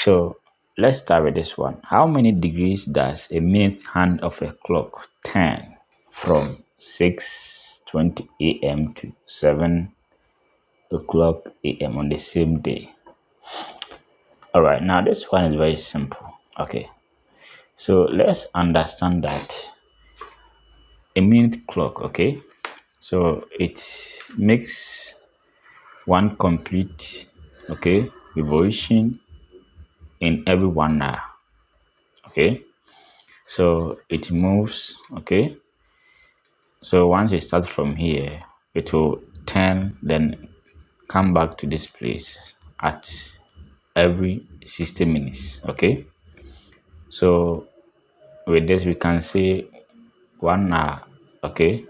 So let's start with this one. How many degrees does a minute hand of a clock turn from 6:20 a.m. to 7 o'clock a.m. on the same day? All right, now this one is very simple. Okay, so let's understand that a minute clock, okay, so it makes one complete, okay, revolution in every 1 hour. Okay, so it moves, okay, so once it starts from here, it will turn, then come back to this place at every 60 minutes. Okay, so with this we can say 1 hour, okay,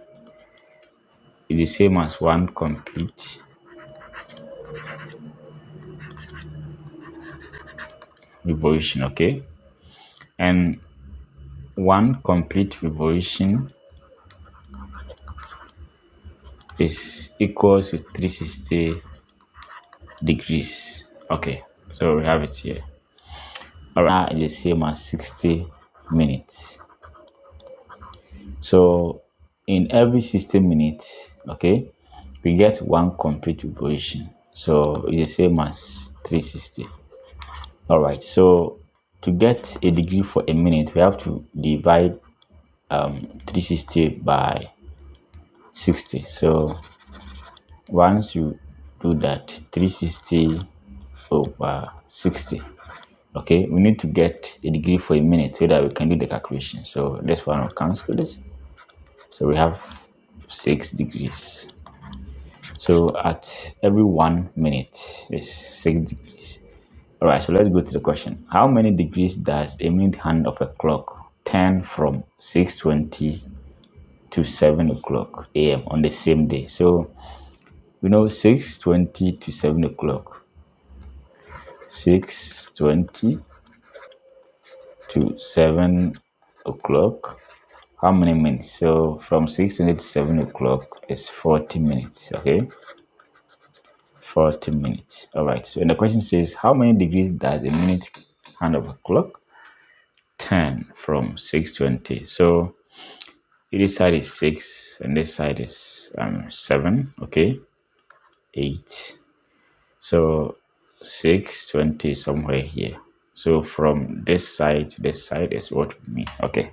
is the same as one complete revolution. Okay, and one complete revolution is equal to 360 degrees. Okay, so we have it here. All right, is the same as 60 minutes. So in every 60 minutes, okay, we get one complete revolution. So it's the same as 360. All right, so to get a degree for a minute, we have to divide 360 by 60. So once you do that, 360 over 60, okay, we need to get a degree for a minute so that we can do the calculation. So this one will cancel this, so we have 6 degrees. So at every 1 minute is 6 degrees. All right, so let's go to the question. How many degrees does a minute hand of a clock turn from 6:20 to 7 o'clock a.m. on the same day? So we know 6:20 to 7 o'clock. 6:20 to 7 o'clock. How many minutes? So from 6:20 to 7 o'clock is 40 minutes. Okay, 40 minutes. All right, so the question says, how many degrees does a minute hand of a clock turn from 6:20? So this side is 6 and this side is 7. Okay, 8. So 6:20 is somewhere here. So from this side to this side is what we mean. Okay,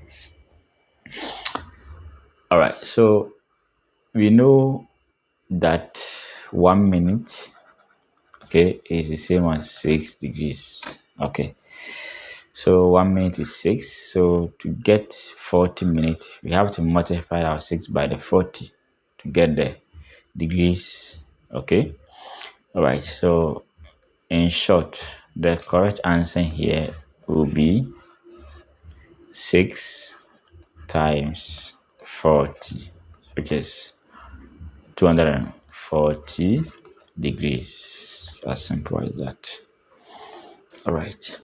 all right, so we know that 1 minute, okay, is the same as 6 degrees. Okay, so 1 minute is 6. So to get 40 minutes, we have to multiply our 6 by the 40 to get the degrees. Okay, all right, so in short, the correct answer here will be 6 times 40, which is 240 degrees. As simple as that. All right.